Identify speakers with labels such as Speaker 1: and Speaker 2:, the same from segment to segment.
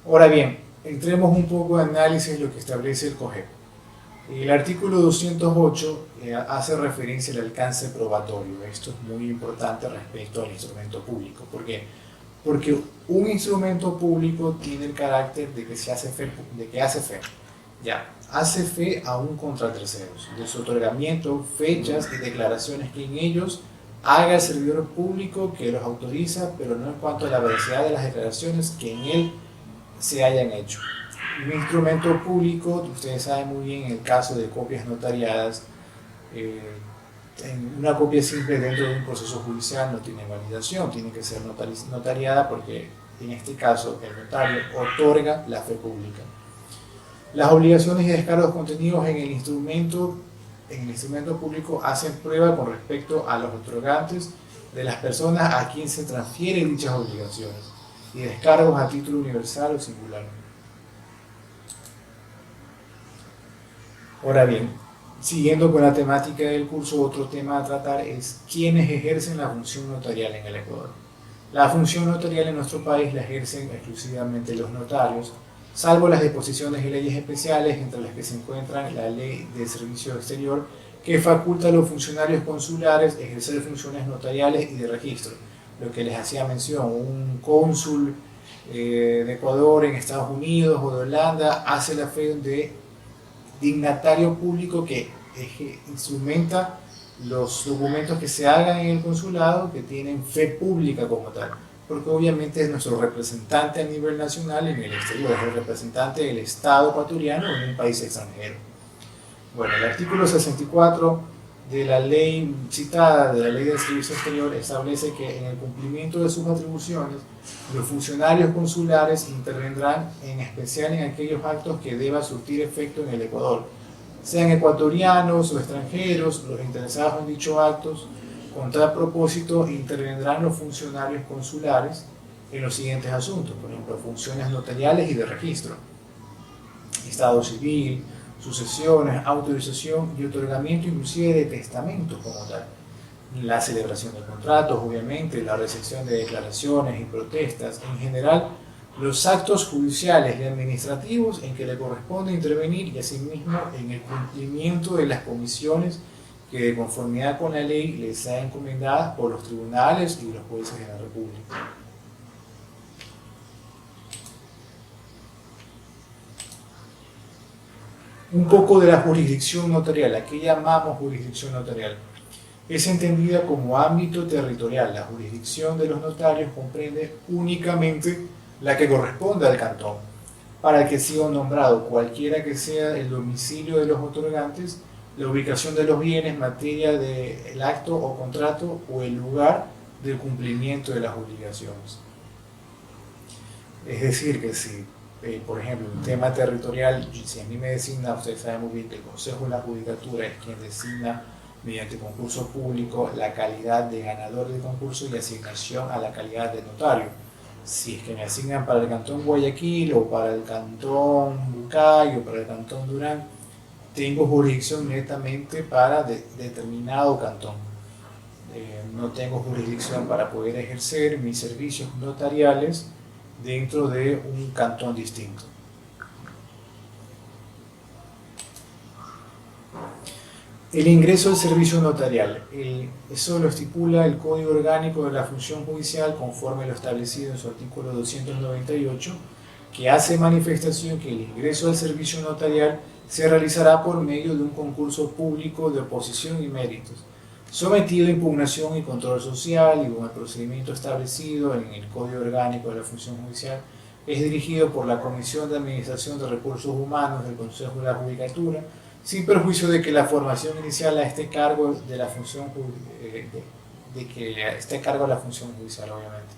Speaker 1: Ahora bien, entremos un poco de análisis de lo que establece el COGEP. El artículo 208 hace referencia al alcance probatorio. Esto es muy importante respecto al instrumento público. ¿Por qué? Porque un instrumento público tiene el carácter de que, hace fe. Ya, hace fe aún contra terceros, de su otorgamiento, fechas y declaraciones que en ellos haga el servidor público que los autoriza, pero no en cuanto a la veracidad de las declaraciones que en él se hayan hecho. Un instrumento público, ustedes saben muy bien, en el caso de copias notariadas, eh, una copia simple dentro de un proceso judicial no tiene validación, tiene que ser notariada porque en este caso el notario otorga la fe pública. Las obligaciones y descargos contenidos en el instrumento público hacen prueba con respecto a los otorgantes de las personas a quien se transfieren dichas obligaciones y descargos a título universal o singular. Ahora bien, siguiendo con la temática del curso, otro tema a tratar es quiénes ejercen la función notarial en el Ecuador. La función notarial en nuestro país la ejercen exclusivamente los notarios, salvo las disposiciones y leyes especiales, entre las que se encuentran la Ley de Servicio Exterior, que faculta a los funcionarios consulares ejercer funciones notariales y de registro. Lo que les hacía mención, un cónsul de Ecuador en Estados Unidos o de Holanda hace la fe de dignatario público que instrumenta los documentos que se hagan en el consulado que tienen fe pública como tal, porque obviamente es nuestro representante a nivel nacional en el exterior, es el representante del Estado ecuatoriano en un país extranjero. Bueno, el artículo 64 de la ley citada, de la Ley de Servicio Exterior, establece que en el cumplimiento de sus atribuciones, los funcionarios consulares intervendrán en especial en aquellos actos que deba surtir efecto en el Ecuador, sean ecuatorianos o extranjeros los interesados en dichos actos. Con tal propósito intervendrán los funcionarios consulares en los siguientes asuntos, por ejemplo, funciones notariales y de registro, estado civil, sucesiones, autorización y otorgamiento inclusive de testamentos como tal, la celebración de contratos, obviamente, la recepción de declaraciones y protestas, en general, los actos judiciales y administrativos en que le corresponde intervenir y asimismo en el cumplimiento de las comisiones que de conformidad con la ley les sean encomendadas por los tribunales y los jueces de la República. Un poco de la jurisdicción notarial. ¿A qué llamamos jurisdicción notarial? Es entendida como ámbito territorial. La jurisdicción de los notarios comprende únicamente la que corresponde al cantón, para el que siga nombrado, cualquiera que sea el domicilio de los otorgantes, la ubicación de los bienes, materia del acto o contrato o el lugar del cumplimiento de las obligaciones. Es decir, que si por ejemplo, en tema territorial, si a mí me designa, ustedes saben muy bien que el Consejo de la Judicatura es quien designa mediante concurso público la calidad de ganador del concurso y asignación a la calidad de notario. Si es que me asignan para el Cantón Guayaquil o para el Cantón Bucay o para el Cantón Durán, tengo jurisdicción netamente para determinado cantón. No tengo jurisdicción para poder ejercer mis servicios notariales dentro de un cantón distinto. El ingreso al servicio notarial. Eso lo estipula el Código Orgánico de la Función Judicial conforme lo establecido en su artículo 298, que hace manifestación que el ingreso al servicio notarial se realizará por medio de un concurso público de oposición y méritos, sometido a impugnación y control social y con el procedimiento establecido en el Código Orgánico de la Función Judicial. Es dirigido por la Comisión de Administración de Recursos Humanos del Consejo de la Judicatura, sin perjuicio de que la formación inicial esté a cargo de la función judicial, obviamente.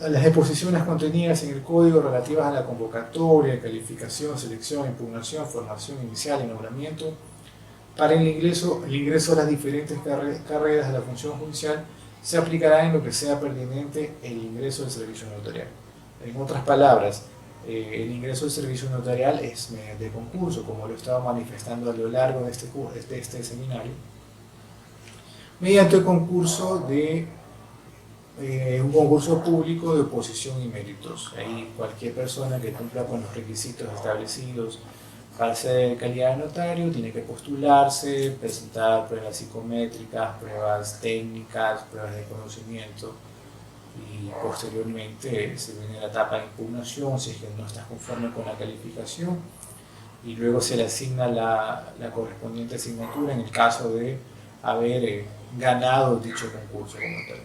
Speaker 1: Las disposiciones contenidas en el Código relativas a la convocatoria, calificación, selección, impugnación, formación inicial y nombramiento para el ingreso a las diferentes carreras de la función judicial se aplicará en lo que sea pertinente el ingreso del servicio notarial. En otras palabras, el ingreso al servicio notarial es mediante concurso, como lo he estado manifestando a lo largo de este seminario, mediante el concurso de un concurso público de oposición y méritos. Ahí cualquier persona que cumpla con los requisitos establecidos para ser calidad de notario tiene que postularse, presentar pruebas psicométricas, pruebas técnicas, pruebas de conocimiento, y posteriormente se viene la etapa de impugnación si es que no estás conforme con la calificación, y luego se le asigna la correspondiente asignatura en el caso de haber ganado dicho concurso como tal.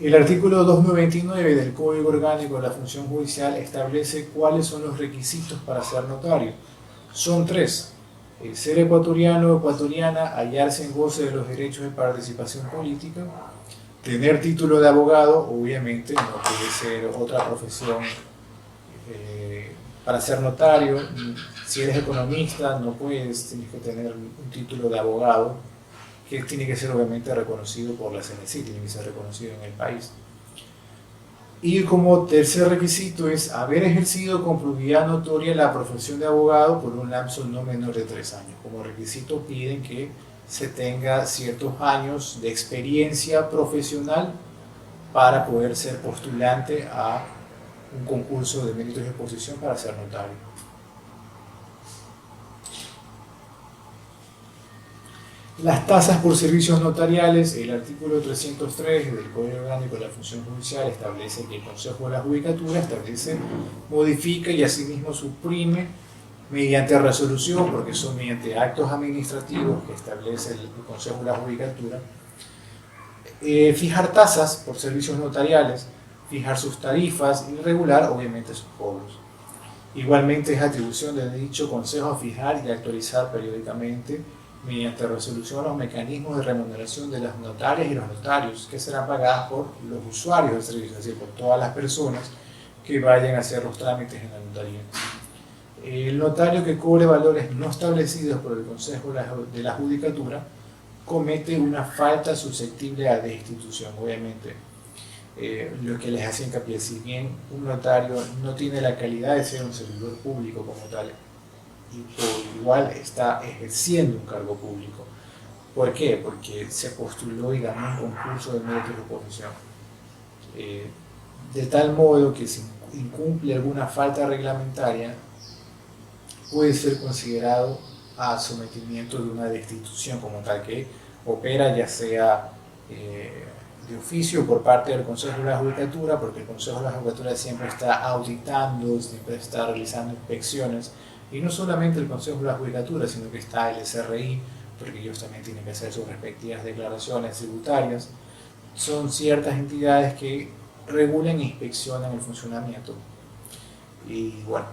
Speaker 1: El artículo 299 del Código Orgánico de la Función Judicial establece cuáles son los requisitos para ser notario. Son tres: ser ecuatoriano o ecuatoriana, hallarse en goce de los derechos de participación política, tener título de abogado, obviamente no puede ser otra profesión para ser notario. Si eres economista no puedes, tienes que tener un título de abogado que tiene que ser obviamente reconocido por la CNC, tiene que ser reconocido en el país. Y como tercer requisito es haber ejercido con probidad notoria la profesión de abogado por un lapso no menor de 3 años. Como requisito piden que se tenga ciertos años de experiencia profesional para poder ser postulante a un concurso de méritos de oposición para ser notario. Las tasas por servicios notariales: el artículo 303 del Código Orgánico de la Función Judicial establece que el Consejo de la Judicatura establece, modifica y asimismo suprime mediante resolución, porque son mediante actos administrativos que establece el Consejo de la Judicatura, fijar tasas por servicios notariales, fijar sus tarifas y regular obviamente sus cobros. Igualmente es atribución de dicho Consejo fijar y actualizar periódicamente mediante resolución los mecanismos de remuneración de las notarias y los notarios, que serán pagadas por los usuarios del servicio, es decir, por todas las personas que vayan a hacer los trámites en la notaría. El notario que cobre valores no establecidos por el Consejo de la Judicatura comete una falta susceptible a destitución. Obviamente, lo que les hace hincapié, si bien un notario no tiene la calidad de ser un servidor público como tal, y por igual está ejerciendo un cargo público. ¿Por qué? Porque se postuló y ganó un concurso de méritos de oposición. De tal modo que si incumple alguna falta reglamentaria, puede ser considerado a sometimiento de una destitución como tal, que opera ya sea de oficio por parte del Consejo de la Judicatura, porque el Consejo de la Judicatura siempre está auditando, siempre está realizando inspecciones. Y no solamente el Consejo de la Judicatura, sino que está el SRI, porque ellos también tienen que hacer sus respectivas declaraciones tributarias. Son ciertas entidades que regulan e inspeccionan el funcionamiento. Y bueno,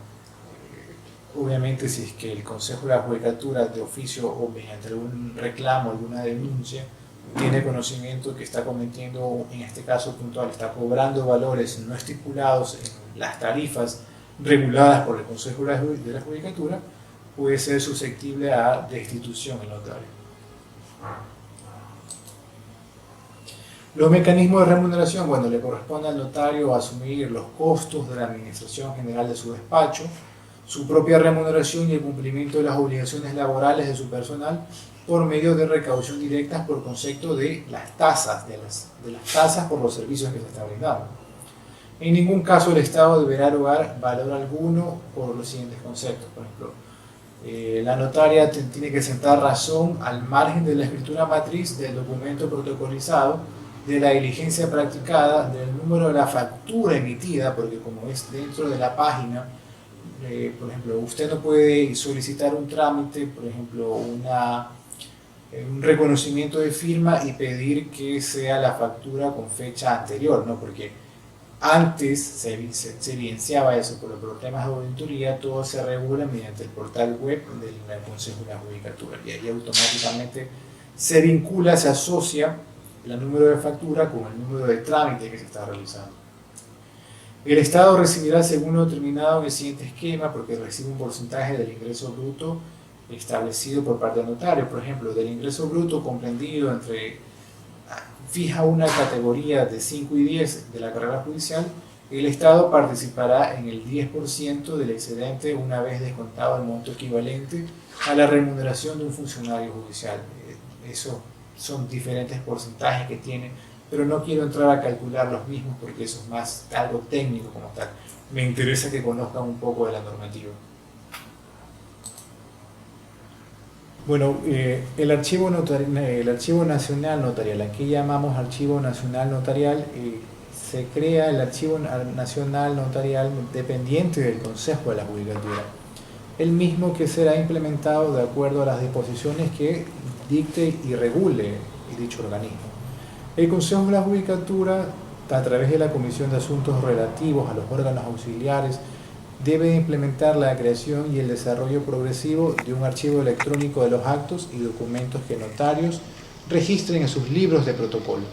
Speaker 1: obviamente si es que el Consejo de la Judicatura de oficio o mediante algún reclamo, alguna denuncia, tiene conocimiento que está cometiendo, en este caso puntual, está cobrando valores no estipulados en las tarifas reguladas por el Consejo de la Judicatura, puede ser susceptible a destitución el notario. Los mecanismos de remuneración: bueno, le corresponde al notario asumir los costos de la administración general de su despacho, su propia remuneración y el cumplimiento de las obligaciones laborales de su personal por medio de recaudación directas por concepto de las tasas, de las tasas por los servicios que se están brindando. En ningún caso el Estado deberá erogar valor alguno por los siguientes conceptos. Por ejemplo, la notaria tiene que sentar razón al margen de la escritura matriz, del documento protocolizado, de la diligencia practicada, del número de la factura emitida, porque como es dentro de la página, por ejemplo, usted no puede solicitar un trámite, por ejemplo, un reconocimiento de firma y pedir que sea la factura con fecha anterior, ¿no? Porque antes se evidenciaba eso, pero por temas de auditoría todo se regula mediante el portal web del Consejo de la Judicatura, y ahí automáticamente se vincula, se asocia el número de factura con el número de trámite que se está realizando. El Estado recibirá, según lo determinado en el siguiente esquema, porque recibe un porcentaje del ingreso bruto establecido por parte del notario. Por ejemplo, del ingreso bruto comprendido fija una categoría de 5 y 10 de la carrera judicial, el Estado participará en el 10% del excedente una vez descontado el monto equivalente a la remuneración de un funcionario judicial. Eso son diferentes porcentajes que tiene, pero no quiero entrar a calcular los mismos porque eso es más algo técnico como tal. Me interesa que conozcan un poco de la normativa. Bueno, el archivo nacional notarial, aquí llamamos archivo nacional notarial, se crea el archivo nacional notarial dependiente del Consejo de la Judicatura, el mismo que será implementado de acuerdo a las disposiciones que dicte y regule dicho organismo. El Consejo de la Judicatura, a través de la Comisión de Asuntos Relativos a los órganos auxiliares, debe implementar la creación y el desarrollo progresivo de un archivo electrónico de los actos y documentos que notarios registren en sus libros de protocolo.